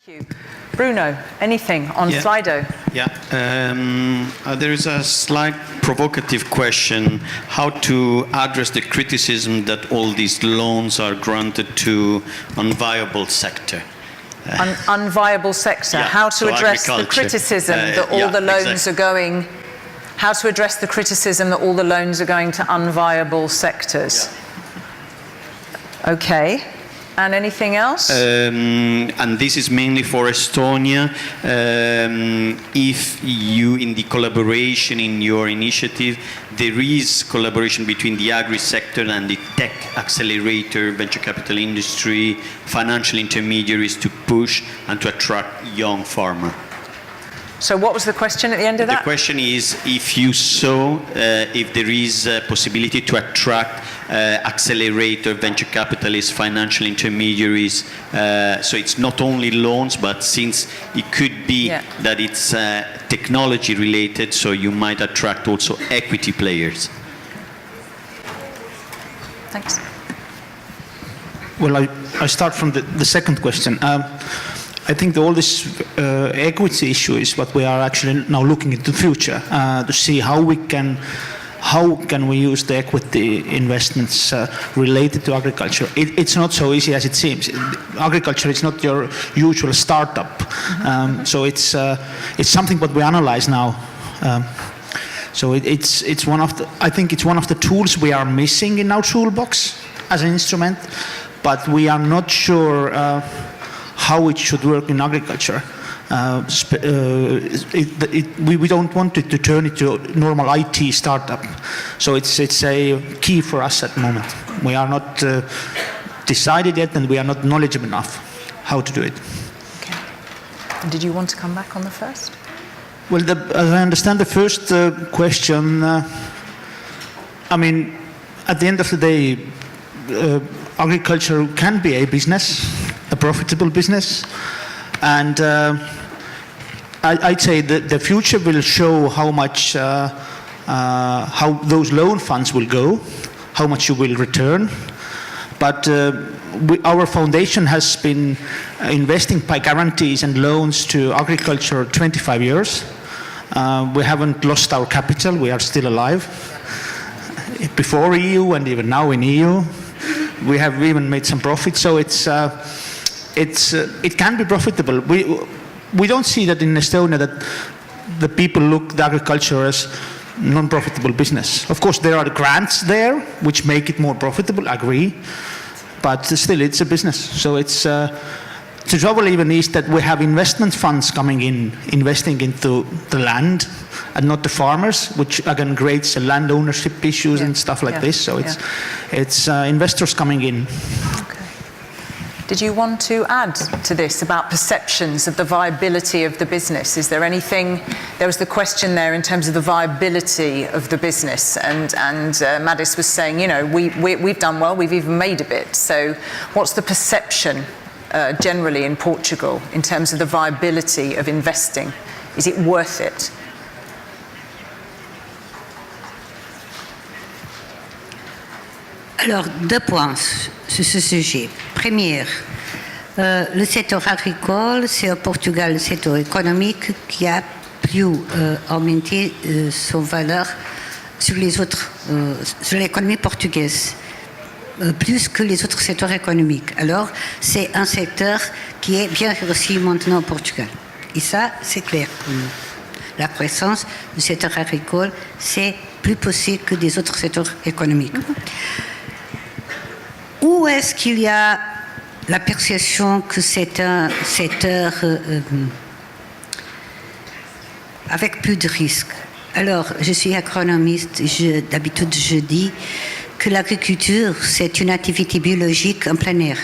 you. Bruno, anything on Slido? Yeah, there is a slight provocative question, how to address the criticism that all these loans are granted to unviable sector. Unviable sector, Yeah, how to so address the agriculture. criticism that all the loans are going, how to address the criticism that all the loans are going to unviable sectors. Yeah. Okay. And anything else? And this is mainly for Estonia. If you, in the collaboration in your initiative, there is collaboration between the agri-sector and the tech accelerator, venture capital industry, financial intermediaries to push and to attract young farmers. So what was the question at the end of that? The question is if you saw if there is a possibility to attract accelerator, venture capitalists, financial intermediaries. So it's not only loans, but since it could be that it's technology related, so you might attract also equity players. Thanks. Well, I start from the second question. I think all this equity issue is what we are actually now looking into the future to see how can we use the equity investments related to agriculture. It's not so easy as it seems. Agriculture is not your usual startup, so it's something what we analyze now. So it's one of the, I think it's one of the tools we are missing in our toolbox as an instrument, but we are not sure how it should work in agriculture. We don't want it to turn into a normal IT startup. So it's a key for us at the moment. We are not decided yet, and we are not knowledgeable enough how to do it. Okay. And did you want to come back on the first? Well, as I understand the first question, I mean, at the end of the day, agriculture can be a business, a profitable business, and I'd say that the future will show how much, how those loan funds will go, how much you will return. But our foundation has been investing by guarantees and loans to agriculture 25 years. We haven't lost our capital, we are still alive. Before EU and even now in EU, we have even made some profit, so it can be profitable. We don't see that in Estonia that the people look at agriculture as non-profitable business. Of course, there are grants there which make it more profitable, I agree, but still it's a business. So it's the trouble even is that we have investment funds coming in, investing into the land and not the farmers, which again creates land ownership issues and stuff like this. So it's investors coming in. Okay. Did you want to add to this about perceptions of the viability of the business? Is there anything, there was the question there in terms of the viability of the business, and Madis was saying, you know, we've done well, we've even made a bit. So what's the perception generally in Portugal in terms of the viability of investing? Is it worth it? Alors, deux points sur ce sujet. Premier, le secteur agricole, c'est au Portugal le secteur économique qui a pu augmenter son valeur sur les autres, sur l'économie portugaise, plus que les autres secteurs économiques. Alors, c'est un secteur qui est bien réussi maintenant au Portugal. Et ça, c'est clair pour nous. La croissance du secteur agricole, c'est plus possible que des autres secteurs économiques. Où est-ce qu'il y a la perception que c'est un secteur avec plus de risques? Alors, je suis agronomiste, d'habitude je dis que l'agriculture, c'est une activité biologique en plein air.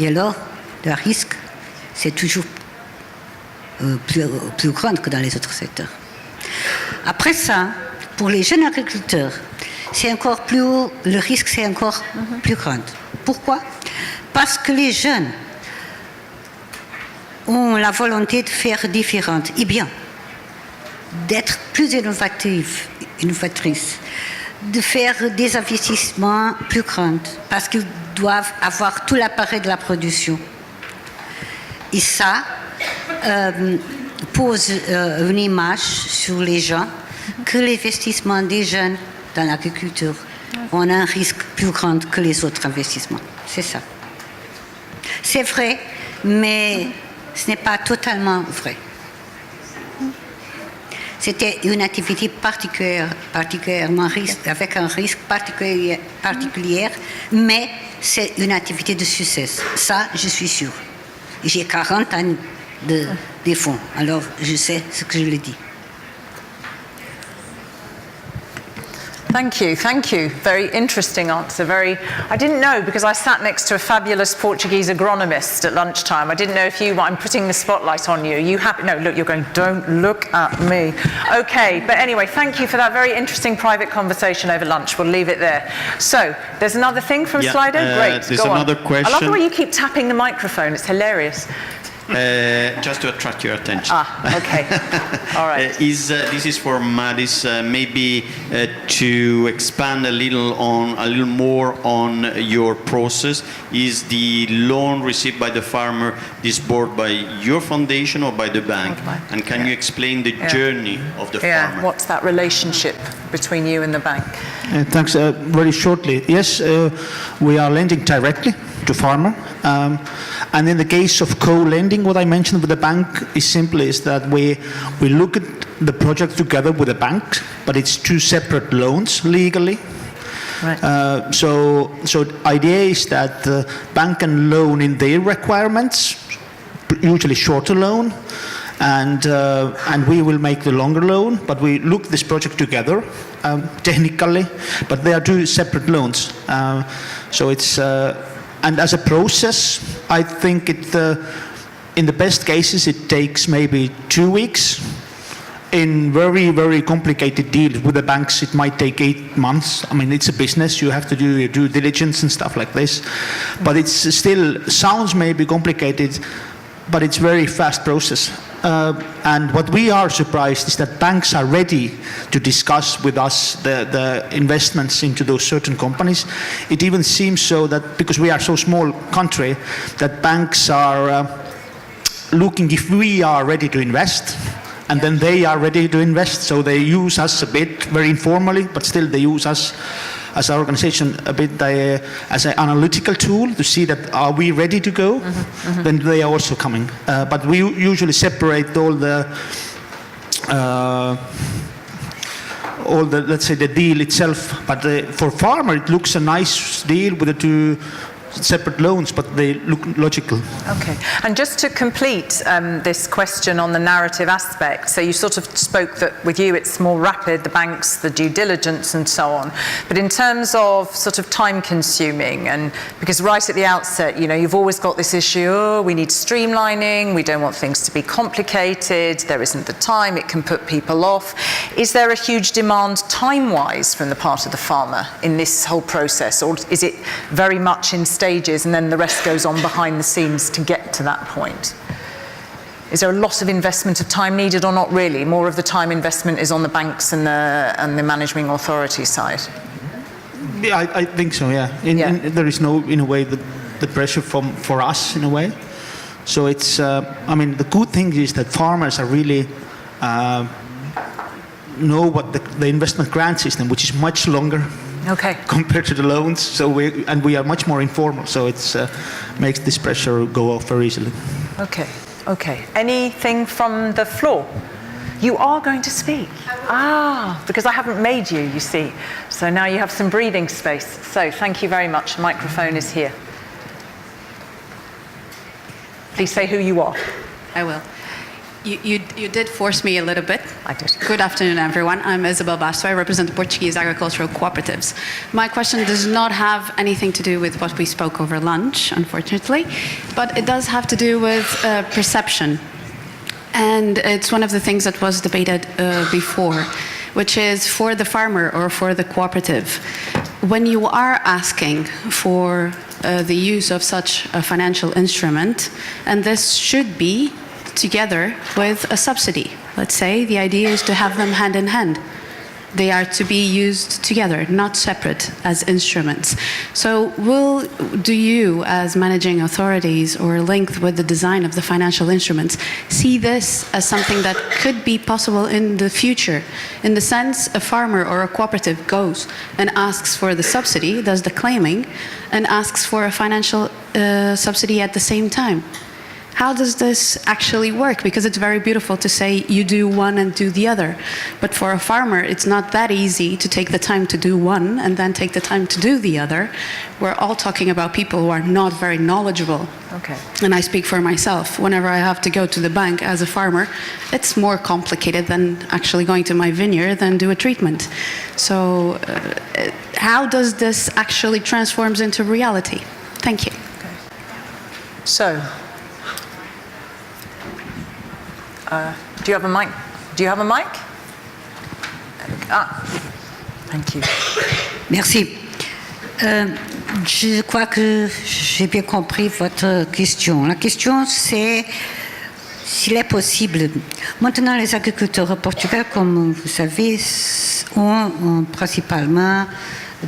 Et alors, le risque, c'est toujours plus grand que dans les autres secteurs. Après ça, pour les jeunes agriculteurs, c'est encore plus haut, le risque c'est encore plus grand. Pourquoi? Parce que les jeunes ont la volonté de faire différent, et bien, d'être plus innovatrices, de faire des investissements plus grands, parce qu'ils doivent avoir tout l'appareil de la production. Et ça pose une image sur les gens que l'investissement des jeunes dans l'agriculture ont un risque plus grand que les autres investissements. C'est ça. C'est vrai, mais ce n'est pas totalement vrai. C'était une activité particulièrement risque, avec un risque particulier, mais c'est une activité de succès. Ça, je suis sûre. J'ai 40 ans de fonds, alors je sais ce que je le dis. Thank you. Very interesting answer. I didn't know, because I sat next to a fabulous Portuguese agronomist at lunchtime. I didn't know if I'm putting the spotlight on you. No, look, you're going, don't look at me. Okay, but anyway, thank you for that very interesting private conversation over lunch. We'll leave it there. So, there's another thing from Slido? Great, there's go on. another question. I love the way you keep tapping the microphone. It's hilarious. Just to attract your attention. Okay. All right. This is for Madis, maybe to expand a little more on your process. Is the loan received by the farmer disbursed by your foundation or by the bank? And can you explain the journey of the farmer? What's that relationship between you and the bank? Thanks. Very shortly. Yes, we are lending directly to farmer. And in the case of co-lending, what I mentioned with the bank is simply that we look at the project together with the bank, but it's two separate loans legally. Right. So the idea is that the bank can loan in their requirements, usually shorter loan, and we will make the longer loan, but we look this project together technically, but they are two separate loans. So it's and as a process, I think in the best cases it takes maybe 2 weeks. In very, very complicated deals with the banks, it might take 8 months. I mean, it's a business, you have to do your due diligence and stuff like this. But it still sounds maybe complicated, but it's very fast process. And what we are surprised is that banks are ready to discuss with us the investments into those certain companies. It even seems so that because we are so small country, that banks are looking if we are ready to invest, and then they are ready to invest. So they use us a bit very informally, but still they use us as an organization a bit as an analytical tool to see that are we ready to go, then they are also coming. But we usually separate all the let's say the deal itself. But for farmer it looks a nice deal with the two separate loans, but they look logical. Okay, and just to complete this question on the narrative aspect, so you sort of spoke that with you it's more rapid, the banks, the due diligence and so on, but in terms of sort of time consuming, and because right at the outset, you've always got this issue, we need streamlining, we don't want things to be complicated, there isn't the time, it can put people off. Is there a huge demand time-wise from the part of the farmer in this whole process, or is it very much in stages and then the rest goes on behind the scenes to get to that point? Is there a lot of investment of time needed or not really? More of the time investment is on the banks and the managing authority side? Yeah, I think so, yeah. There is no, in a way, the pressure for us, in a way. So it's, I mean, the good thing is that farmers are really know what the investment grant system, which is much longer compared to the loans. So we are much more informal. So it's makes this pressure go off very easily. Okay. Anything from the floor? You are going to speak. Because I haven't made you, you see. So now you have some breathing space. So thank you very much. The microphone is here. Please say who you are. I will. You did force me a little bit. I did. Good afternoon, everyone. I'm Isabel Basto. I represent the Portuguese agricultural cooperatives. My question does not have anything to do with what we spoke over lunch, unfortunately, but it does have to do with perception. And it's one of the things that was debated before, which is for the farmer or for the cooperative. When you are asking for the use of such a financial instrument, and this should be together with a subsidy. Let's say the idea is to have them hand in hand. They are to be used together, not separate as instruments. So do you, as managing authorities or linked with the design of the financial instruments, see this as something that could be possible in the future? In the sense a farmer or a cooperative goes and asks for the subsidy, does the claiming, and asks for a financial subsidy at the same time. How does this actually work? Because it's very beautiful to say you do one and do the other. But for a farmer, it's not that easy to take the time to do one and then take the time to do the other. We're all talking about people who are not very knowledgeable. Okay. And I speak for myself. Whenever I have to go to the bank as a farmer, it's more complicated than actually going to my vineyard and do a treatment. So how does this actually transform into reality? Thank you. Okay. So, do you have a mic? Do you have a mic? Ah, thank you. Merci. Je crois que j'ai bien compris votre question. La question, c'est s'il est possible. Maintenant, les agriculteurs au Portugal, comme vous savez, ont principalement,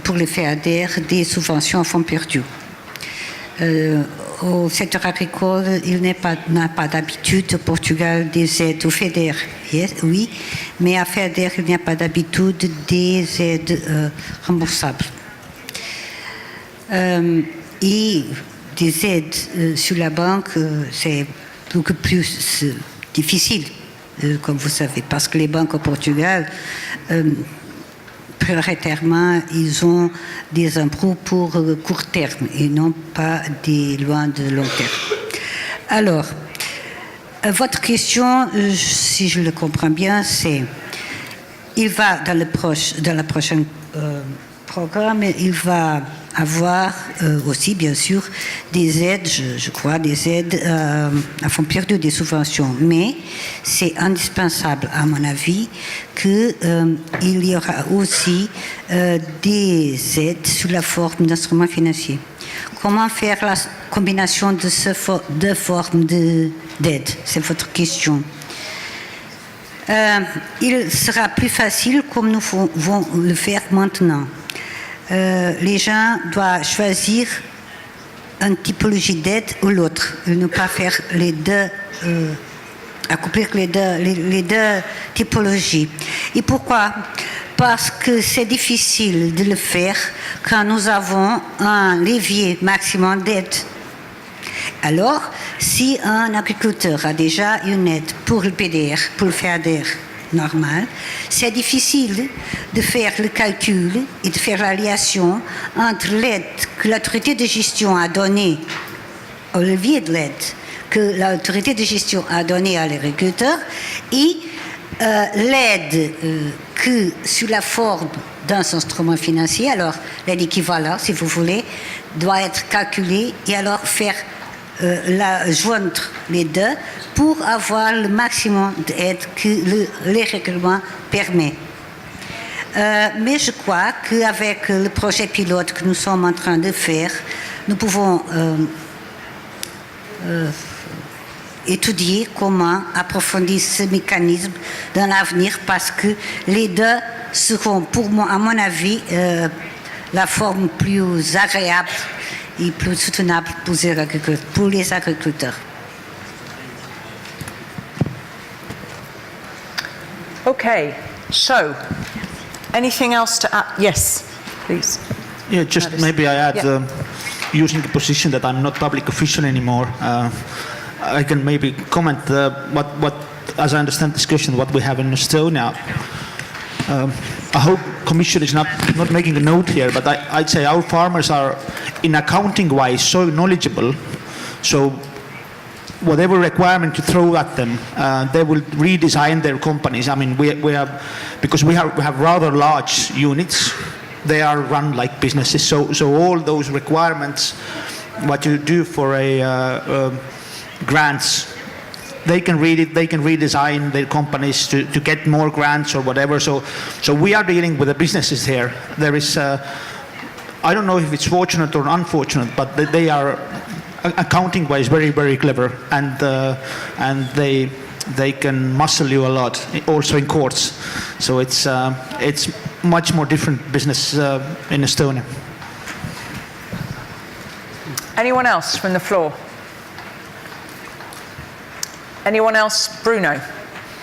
pour les FEADER, des subventions à fonds perdus. Au secteur agricole, il n'a pas d'habitude au Portugal des aides au FEDER, oui, mais à FEDER, il n'y a pas d'habitude des aides remboursables. Et des aides sur la banque, c'est beaucoup plus difficile, comme vous savez, parce que les banques au Portugal, prioritairement, ils ont des emprunts pour court terme et non pas des loans de long terme. Alors, votre question, si je le comprends bien, c'est il va dans la prochaine programme, il va avoir aussi, bien sûr, des aides, je crois, des aides à fonds perdus, des subventions. Mais c'est indispensable, à mon avis, qu'il y aura aussi des aides sous la forme d'instruments financiers. Comment faire la combination de ces deux formes d'aide? C'est votre question. Il sera plus facile comme nous pouvons le faire maintenant. Les gens doivent choisir une typologie d'aide ou l'autre, et ne pas faire les deux, accomplir les deux typologies. Et pourquoi? Parce que c'est difficile de le faire quand nous avons un levier maximum d'aide. Alors, si un agriculteur a déjà une aide pour le PDR, pour le FEADER normal, c'est difficile de faire le calcul et de faire l'alliation entre l'aide que l'autorité de gestion a donnée, au levier de l'aide que l'autorité de gestion a donnée à l'agriculteur et l'aide que, sous la forme d'un instrument financier, alors l'aide équivalente, si vous voulez, doit être calculée et alors faire joindre les deux pour avoir le maximum d'aide que les règlements permettent. Mais je crois qu'avec le projet pilote que nous sommes en train de faire, nous pouvons étudier comment approfondir ce mécanisme dans l'avenir parce que les deux seront, pour moi, à mon avis, la forme plus agréable et plus soutenable pour les agriculteurs. Okay, so anything else to add? Yes, please. Yeah, just maybe I add, Yeah. using the position that I'm not public official anymore, I can maybe comment what, as I understand this question, what we have in Estonia. I hope Commission is not making a note here, but I'd say our farmers are, in accounting-wise, so knowledgeable, so whatever requirement you throw at them, they will redesign their companies. I mean, because we have rather large units, they are run like businesses, so all those requirements, what you do for a grants, they can read it, they can redesign their companies to get more grants or whatever. So we are dealing with the businesses here. There is, I don't know if it's fortunate or unfortunate, but they are accounting-wise very, very clever, and they they can muscle you a lot, also in courts. So it's much more different business in Estonia. Anyone else from the floor? Anyone else? Bruno,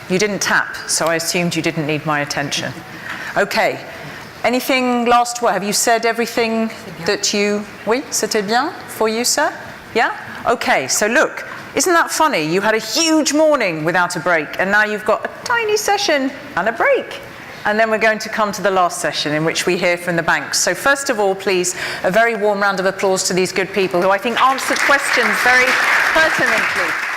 you didn't tap, so I assumed you didn't need my attention. Okay. Anything last word? Have you said everything that you... Oui, c'était bien for you, sir? Yeah? Okay, so look, isn't that funny? You had a huge morning without a break, and now you've got a tiny session and a break. And then we're going to come to the last session in which we hear from the banks. So first of all, please, a very warm round of applause to these good people who I think answered questions very pertinently.